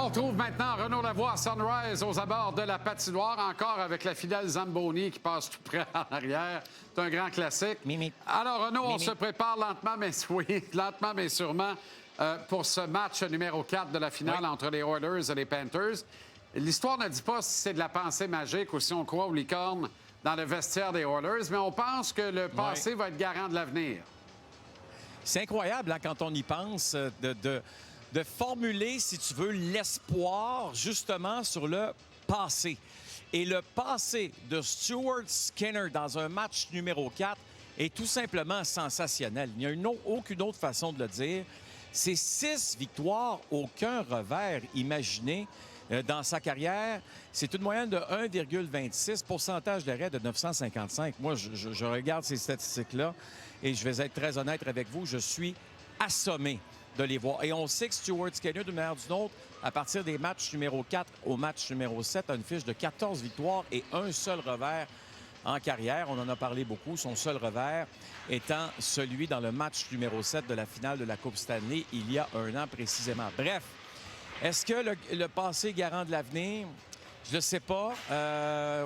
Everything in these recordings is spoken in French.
retrouve maintenant Renaud Lavoie à Sunrise aux abords de la patinoire, encore avec la fidèle Zamboni qui passe tout près en arrière. C'est un grand classique. Mimi. Alors, Renaud, on Mimi. se prépare lentement, mais oui, lentement, mais sûrement, pour ce match numéro 4 de la finale entre les Oilers et les Panthers. L'histoire ne dit pas si c'est de la pensée magique ou si on croit aux licornes dans le vestiaire des Oilers, mais on pense que le passé va être garant de l'avenir. C'est incroyable hein, quand on y pense de formuler, si tu veux, l'espoir justement sur le passé. Et le passé de Stuart Skinner dans un match numéro 4 est tout simplement sensationnel. Il n'y a aucune autre façon de le dire. C'est 6 victoires, aucun revers imaginé dans sa carrière. C'est une moyenne de 1,26, pourcentage d'arrêt de 955. Moi, je regarde ces statistiques-là et je vais être très honnête avec vous, je suis assommé de les voir. Et on sait que Stuart Skinner, d'une manière ou d'une autre, à partir des matchs numéro 4 au match numéro 7, a une fiche de 14 victoires et un seul revers en carrière. On en a parlé beaucoup. Son seul revers étant celui dans le match numéro 7 de la finale de la Coupe Stanley il y a un an précisément. Bref, est-ce que le passé est garant de l'avenir? Je ne le sais pas,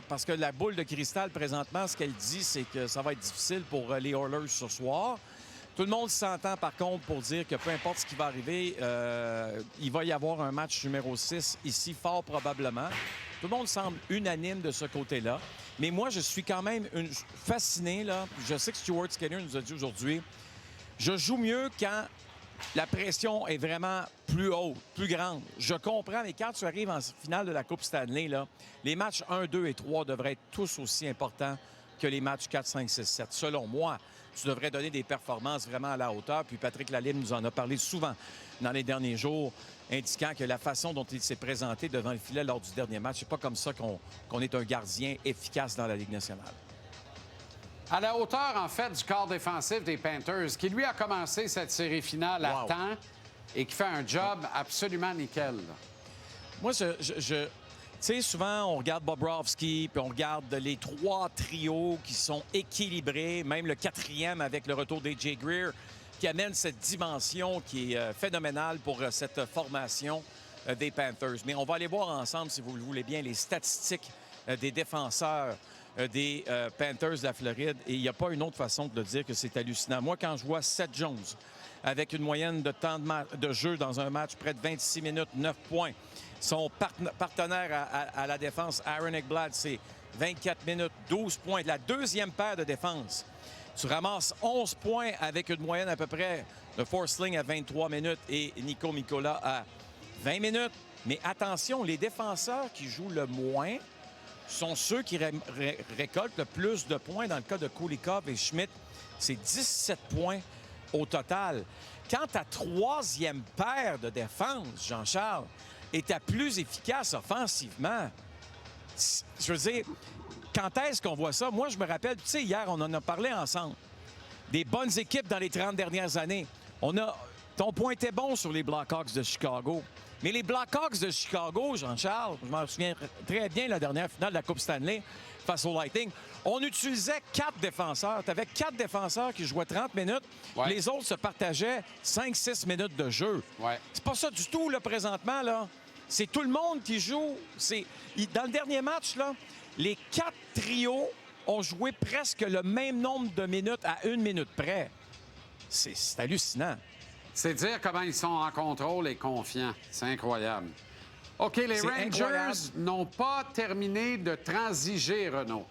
parce que la boule de cristal, présentement, ce qu'elle dit, c'est que ça va être difficile pour les Oilers ce soir. Tout le monde s'entend, par contre, pour dire que peu importe ce qui va arriver, il va y avoir un match numéro 6 ici, fort probablement. Tout le monde semble unanime de ce côté-là. Mais moi, je suis quand même fasciné, là. Je sais que Stuart Skinner nous a dit aujourd'hui, je joue mieux quand la pression est vraiment plus haute, plus grande. Je comprends, mais quand tu arrives en finale de la Coupe Stanley, là, les matchs 1, 2 et 3 devraient être tous aussi importants que les matchs 4, 5, 6, 7. Selon moi, tu devrais donner des performances vraiment à la hauteur. Puis Patrick Lalime nous en a parlé souvent dans les derniers jours, indiquant que la façon dont il s'est présenté devant le filet lors du dernier match, c'est pas comme ça qu'on est un gardien efficace dans la Ligue nationale. À la hauteur, en fait, du corps défensif des Panthers, qui lui a commencé cette série finale à temps et qui fait un job absolument nickel. Moi, tu sais, souvent, on regarde Bobrovsky, puis on regarde les 3 trios qui sont équilibrés, même le 4e avec le retour d'A.J. Greer, qui amène cette dimension qui est phénoménale pour cette formation des Panthers. Mais on va aller voir ensemble, si vous le voulez bien, les statistiques des défenseurs des Panthers de la Floride. Et il n'y a pas une autre façon de dire que c'est hallucinant. Moi, quand je vois Seth Jones avec une moyenne de temps de jeu dans un match près de 26 minutes, 9 points, son partenaire à la défense, Aaron Ekblad, c'est 24 minutes, 12 points. La deuxième paire de défense, tu ramasses 11 points avec une moyenne à peu près de Forsling à 23 minutes et Nico Mikkola à 20 minutes. Mais attention, les défenseurs qui jouent le moins sont ceux qui récoltent le plus de points. Dans le cas de Kulikov et Schmidt, c'est 17 points au total. Quand ta troisième paire de défense, Jean-Charles, est ta plus efficace offensivement, je veux dire, quand est-ce qu'on voit ça? Moi, je me rappelle, tu sais, hier, on en a parlé ensemble. Des bonnes équipes dans les 30 dernières années. Ton point était bon sur les Blackhawks de Chicago. Mais les Blackhawks de Chicago, Jean-Charles, je m'en souviens très bien, la dernière finale de la Coupe Stanley face au Lightning, on utilisait 4 défenseurs. Tu avais 4 défenseurs qui jouaient 30 minutes. Ouais. Les autres se partageaient 5-6 minutes de jeu. Ouais. C'est pas ça du tout, là, présentement, là. C'est tout le monde qui joue. Dans le dernier match, là, les 4 trios ont joué presque le même nombre de minutes à 1 minute près. C'est hallucinant. C'est dire comment ils sont en contrôle et confiants. C'est incroyable. OK, les Rangers n'ont pas terminé de transiger, Renaud.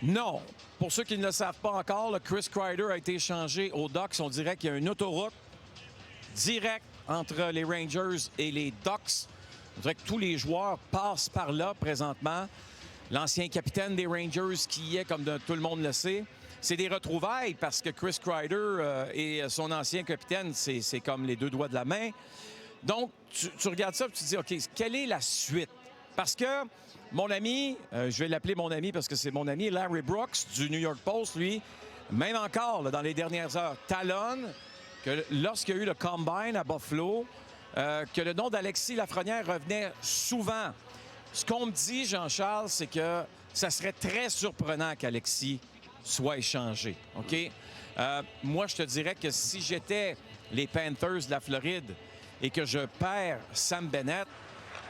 Non. Pour ceux qui ne le savent pas encore, le Chris Kreider a été échangé aux Ducks. On dirait qu'il y a une autoroute directe entre les Rangers et les Ducks. On dirait que tous les joueurs passent par là présentement. L'ancien capitaine des Rangers qui y est, comme tout le monde le sait. C'est des retrouvailles parce que Chris Kreider et son ancien capitaine, c'est comme les 2 doigts de la main. Donc, tu regardes ça et tu te dis, OK, quelle est la suite? Parce que mon ami, je vais l'appeler mon ami parce que c'est mon ami, Larry Brooks du New York Post, lui, même encore là, dans les dernières heures, talonne que lorsqu'il y a eu le Combine à Buffalo, que le nom d'Alexis Lafrenière revenait souvent. Ce qu'on me dit, Jean-Charles, c'est que ça serait très surprenant qu'Alexis soit échangé. OK? Moi, je te dirais que si j'étais les Panthers de la Floride, et que je perds Sam Bennett,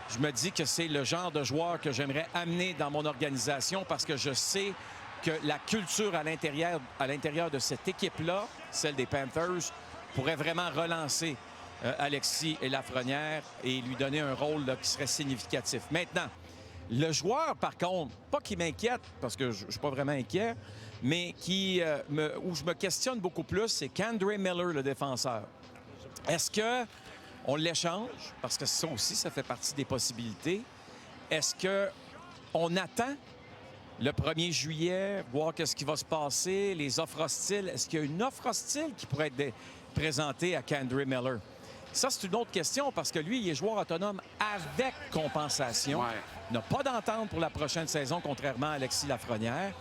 je me dis que c'est le genre de joueur que j'aimerais amener dans mon organisation parce que je sais que la culture à l'intérieur de cette équipe-là, celle des Panthers, pourrait vraiment relancer Alexis Lafrenière et lui donner un rôle là, qui serait significatif. Maintenant, le joueur, par contre, pas qui m'inquiète, parce que je ne suis pas vraiment inquiet, mais où je me questionne beaucoup plus, c'est Kendre Miller, le défenseur. Est-ce qu'on l'échange? Parce que ça aussi, ça fait partie des possibilités. Est-ce qu'on attend le 1er juillet, voir qu'est-ce qui va se passer, les offres hostiles? Est-ce qu'il y a une offre hostile qui pourrait être présentée à Kendre Miller? Ça, c'est une autre question parce que lui, il est joueur autonome avec compensation. Ouais. Il n'a pas d'entente pour la prochaine saison, contrairement à Alexis Lafrenière.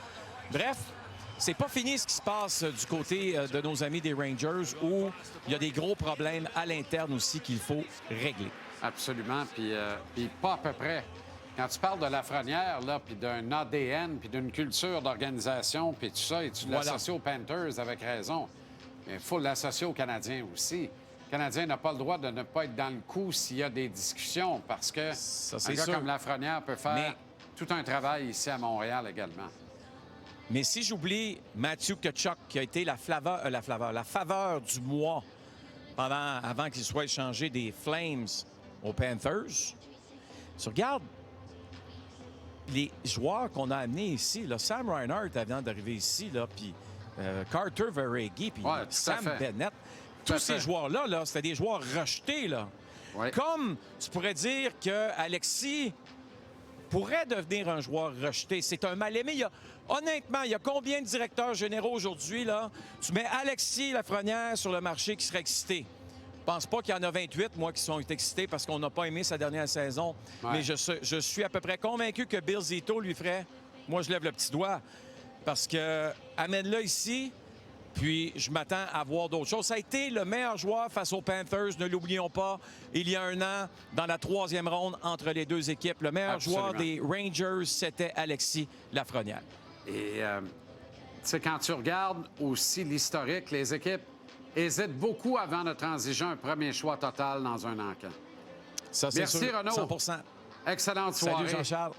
Bref, c'est pas fini ce qui se passe du côté de nos amis des Rangers où il y a des gros problèmes à l'interne aussi qu'il faut régler. Absolument. Puis pas à peu près. Quand tu parles de Lafrenière, là, puis d'un ADN, puis d'une culture d'organisation, puis tout ça, et tu l'associes aux Panthers avec raison. Mais il faut l'associer aux Canadiens aussi. Le Canadien n'a pas le droit de ne pas être dans le coup s'il y a des discussions parce que un gars comme Lafrenière peut faire tout un travail ici à Montréal également. Mais si j'oublie Matthew Tkachuk, qui a été la faveur du mois avant qu'il soit échangé des Flames aux Panthers, tu regardes les joueurs qu'on a amenés ici. Là, Sam Reinhart avant d'arriver ici, puis Carter Verhaeghe, puis Sam Bennett. Tous ces joueurs-là, c'était des joueurs rejetés. Là. Ouais. Comme tu pourrais dire qu'Alexis pourrait devenir un joueur rejeté. C'est un mal-aimé. Honnêtement, il y a combien de directeurs généraux aujourd'hui? Là? Tu mets Alexis Lafrenière sur le marché qui serait excité. Je pense pas qu'il y en a 28, moi, qui sont excités parce qu'on n'a pas aimé sa dernière saison. Ouais. Mais je suis à peu près convaincu que Bill Zito lui ferait... Moi, je lève le petit doigt parce que amène-le ici... Puis, je m'attends à voir d'autres choses. Ça a été le meilleur joueur face aux Panthers, ne l'oublions pas, il y a un an, dans la 3e ronde entre les deux équipes. Le meilleur joueur des Rangers, c'était Alexis Lafrenière. Et, tu sais, quand tu regardes aussi l'historique, les équipes hésitent beaucoup avant de transiger un premier choix total dans un encamp. Ça, c'est Merci, sûr, Renaud. 100%. Excellente soirée. Salut, Jean-Charles.